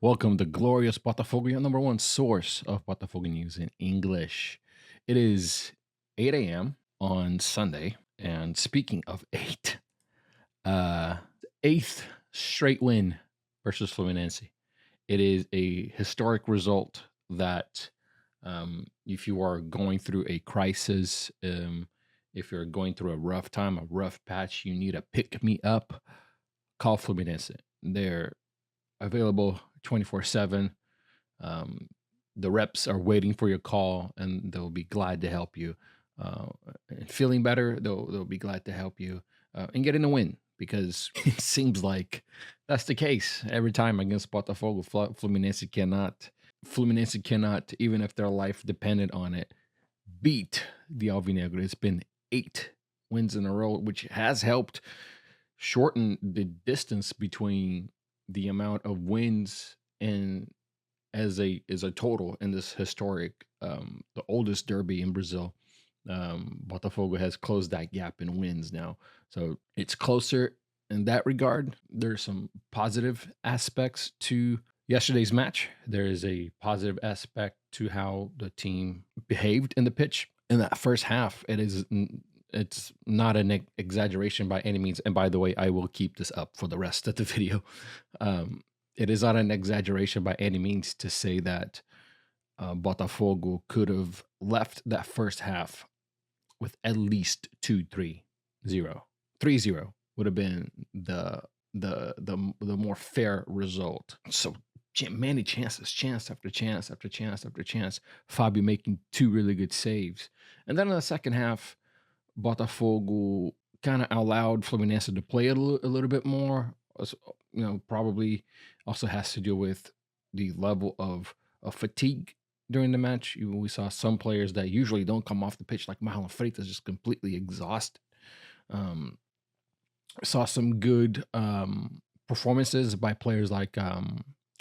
Welcome to Glorious Botafogo, your number one source of Botafogo news in English. It is 8 a.m. on Sunday. And speaking of eight, uh, eighth straight win versus Fluminense. It is a historic result that if you are going through a crisis, if you're going through a rough time, a rough patch, you need a pick me up, call Fluminense. They're available 24/7. Um, the reps are waiting for your call, and they'll be glad to help you. And feeling better, they'll be glad to help you and getting a win because it seems like that's the case every time against Botafogo. Fluminense cannot, even if their life depended on it, beat the Alvinegro. It's been 8 wins in a row, which has helped shorten the distance between the amount of wins and as a total in this historic, the oldest derby in Brazil. Botafogo has closed that gap in wins now, so it's closer in that regard. There's some positive aspects to yesterday's match. There is a positive aspect to how the team behaved in the pitch in that first half. It's not an exaggeration by any means. And by the way, I will keep this up for the rest of the video. Um, it is not an exaggeration by any means to say that Botafogo could have left that first half with at least 2-3-0. 3-0 would have been the more fair result. So many chances, chance after chance after chance after chance. Fabio making two really good saves, and then in the second half, Botafogo kind of allowed Fluminense to play a little bit more. Probably also has to do with the level of fatigue during the match. We saw some players that usually don't come off the pitch, like Marlon Freitas, just completely exhausted. Um, saw some good performances by players like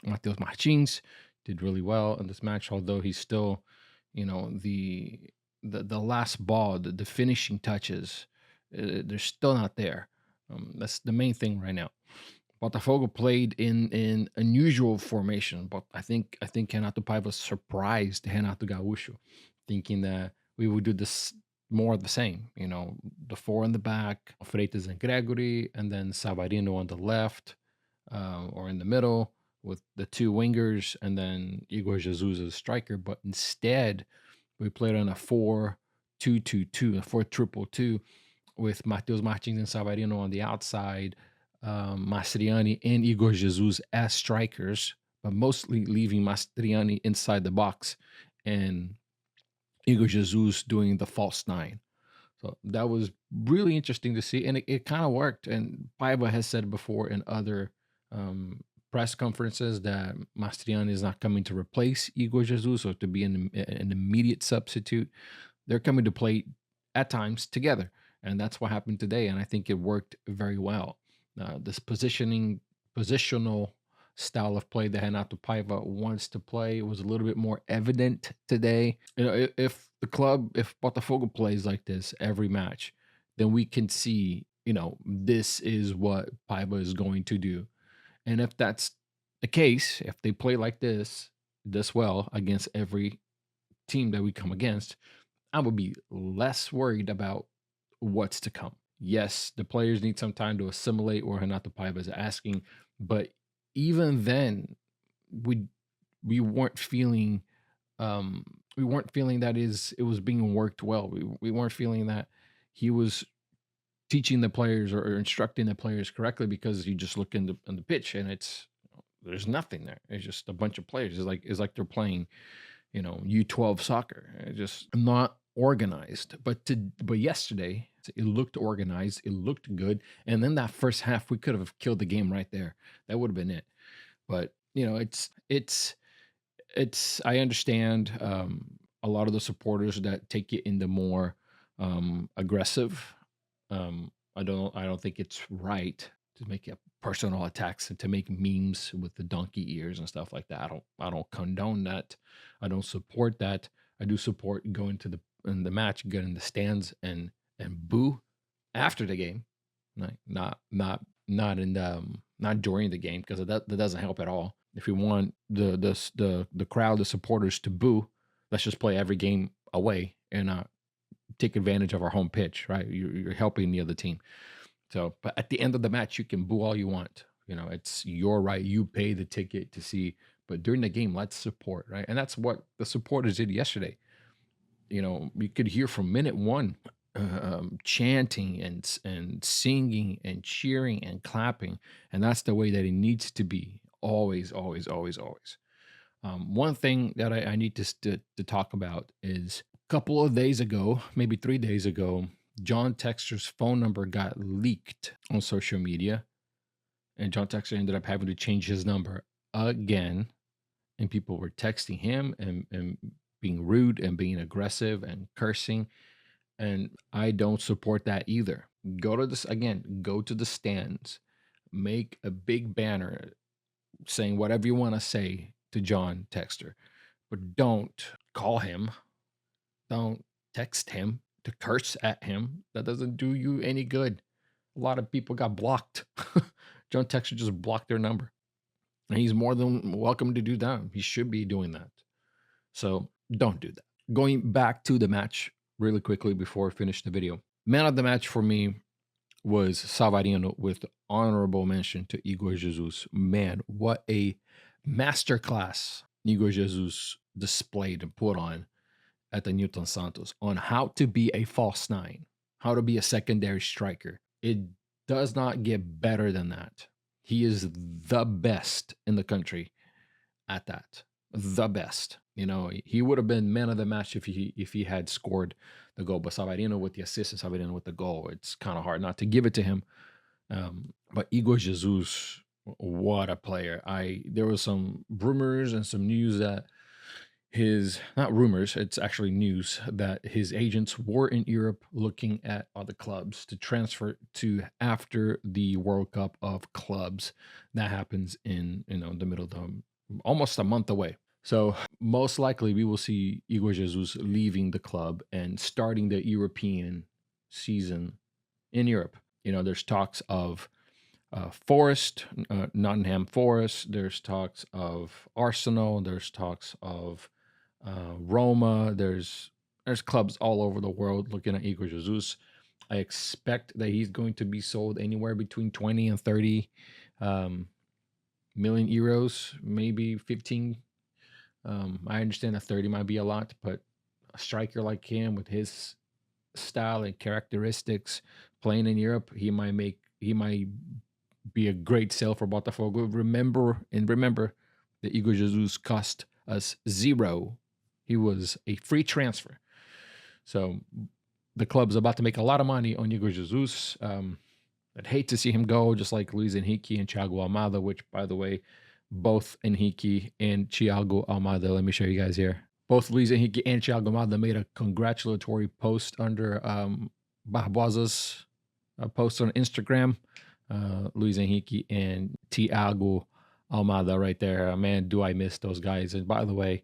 Matheus Martins. Did really well in this match, although he's still, the last ball, the finishing touches, they're still not there. That's the main thing right now. Botafogo played in unusual formation, but I think Renato Paiva surprised Renato Gaúcho, thinking that we would do this more of the same. The four in the back, Freitas and Gregory, and then Savarino on the left or in the middle with the two wingers, and then Igor Jesus as a striker. But instead, we played on a 4-2-2-2, a 4-2-2, with Matheus Martins and Savarino on the outside, Mastriani and Igor Jesus as strikers, but mostly leaving Mastriani inside the box and Igor Jesus doing the false nine. So that was really interesting to see, and it kind of worked. And Paiva has said before in other press conferences that Mastriani is not coming to replace Igor Jesus or to be an immediate substitute. They're coming to play at times together, and that's what happened today. And I think it worked very well. This positional style of play that Renato Paiva wants to play was a little bit more evident today. If Botafogo plays like this every match, then we can see, this is what Paiva is going to do. And if that's the case, if they play like this well against every team that we come against, I would be less worried about what's to come. Yes, the players need some time to assimilate what Renato Paiva is asking, but even then, we we weren't feeling that it was being worked well. We weren't feeling that he was teaching the players or instructing the players correctly, because you just look in the pitch and there's nothing there. It's just a bunch of players. It's like they're playing, U12 soccer. It's just not organized. But yesterday it looked organized. It looked good. And then that first half, we could have killed the game right there. That would have been it. But it's I understand a lot of the supporters that take it into more aggressive. I don't think it's right to make it personal attacks and to make memes with the donkey ears and stuff like that. I don't condone that. I don't support that. I do support going to the match, get in the stands and boo after the game. Not in the not during the game, because that doesn't help at all. If we want the crowd, the supporters to boo, let's just play every game away and take advantage of our home pitch, right? You're helping the other team. So, but at the end of the match, you can boo all you want. It's your right. You pay the ticket to see. But during the game, let's support, right? And that's what the supporters did yesterday. You could hear from minute one, chanting and singing and cheering and clapping, and that's the way that it needs to be. Always, always, always, always. One thing that I need to talk about is a couple of days ago, maybe 3 days ago, John Texter's phone number got leaked on social media, and John Texter ended up having to change his number again, and people were texting him and being rude and being aggressive and cursing, and I don't support that either. Go to the stands, make a big banner saying whatever you want to say to John Texter, but don't call him, don't text him to curse at him. That doesn't do you any good. A lot of people got blocked. John Texter just blocked their number, and he's more than welcome to do that. He should be doing that. So don't do that. Going back to the match really quickly before I finish the video. Man of the match for me was Savarino, with honorable mention to Igor Jesus. Man, what a masterclass Igor Jesus displayed and put on at the Newton Santos on how to be a false nine, how to be a secondary striker. It does not get better than that. He is the best in the country at that. The best. He would have been man of the match if he had scored the goal. But Savarino with the assist and Savarino with the goal, it's kind of hard not to give it to him. But Igor Jesus, what a player. There was some rumors and some news that not rumors, it's actually news that his agents were in Europe looking at other clubs to transfer to after the World Cup of Clubs. That happens in the middle of almost a month away. So most likely we will see Igor Jesus leaving the club and starting the European season in Europe. There's talks of Forest, Nottingham Forest. There's talks of Arsenal. There's talks of Roma. There's clubs all over the world looking at Igor Jesus. I expect that he's going to be sold anywhere between 20 and 30 million euros, maybe 15. I understand that 30 might be a lot, but a striker like him with his style and characteristics playing in Europe, he might be a great sale for Botafogo. Remember that Igor Jesus cost us 0. He was a free transfer. So the club's about to make a lot of money on Igor Jesus. I'd hate to see him go, just like Luis Henrique and Thiago Almada, which, by the way, both Henrique and Thiago Almada, let me show you guys here. Both Luis Henrique and Thiago Almada made a congratulatory post under Barbosa's post on Instagram. Luis Henrique and Thiago Almada right there. Man, do I miss those guys. And by the way,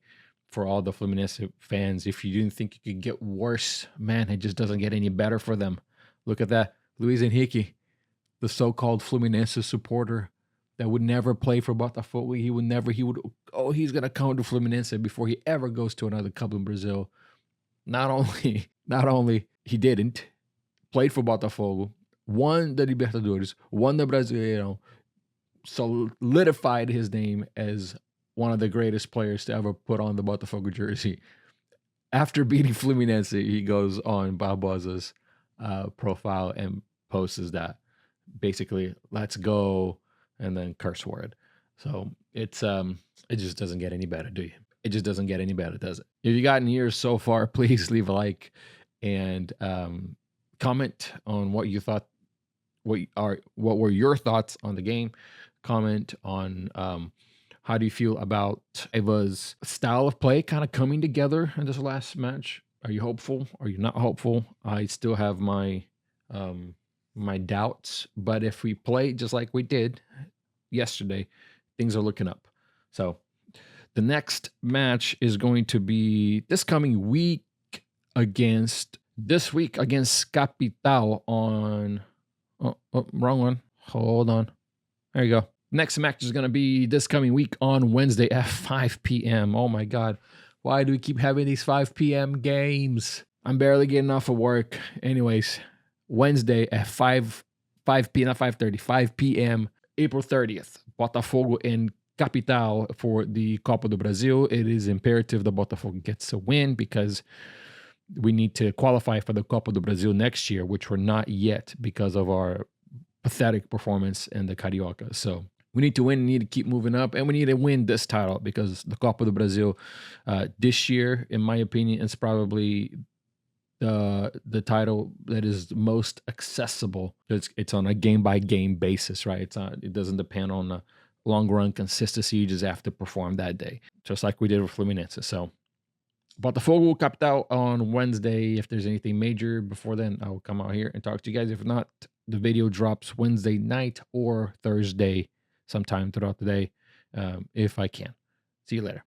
for all the Fluminense fans, if you didn't think it could get worse, man, it just doesn't get any better for them. Look at that. Luis Henrique, the so-called Fluminense supporter that would never play for Botafogo. He's going to come to Fluminense before he ever goes to another club in Brazil. Not only he didn't, played for Botafogo, won the Libertadores, won the Brasileirão, solidified his name as one of the greatest players to ever put on the Botafogo jersey. After beating Fluminense, he goes on Barbosa's profile and posts that. Basically, let's go, and then curse word. So it just doesn't get any better, do you? It just doesn't get any better, does it? If you got in here so far, please leave a like and comment on what you thought. What were your thoughts on the game? Comment on how do you feel about Eva's style of play kind of coming together in this last match? Are you hopeful? Are you not hopeful? I still have my doubts, but if we play just like we did yesterday, things are looking up. So the next match is going to be this week against Capital on wrong one. Hold on. There you go. Next match is going to be this coming week on Wednesday at 5 p.m. Oh my God. Why do we keep having these 5 p.m. games? I'm barely getting off of work. Anyways, Wednesday at 5 p.m., not 5:30, 5 p.m., April 30th. Botafogo in Capital for the Copa do Brasil. It is imperative that Botafogo gets a win because we need to qualify for the Copa do Brasil next year, which we're not yet because of our pathetic performance in the Carioca. So we need to win, need to keep moving up, and we need to win this title because the Copa do Brasil this year, in my opinion, is probably the title that is most accessible. It's on a game by game basis, right? It doesn't depend on the long run consistency. You just have to perform that day, just like we did with Fluminense. So Botafogo Capital on Wednesday. If there's anything major before then, I'll come out here and talk to you guys. If not, the video drops Wednesday night or Thursday sometime throughout the day, if I can. See you later.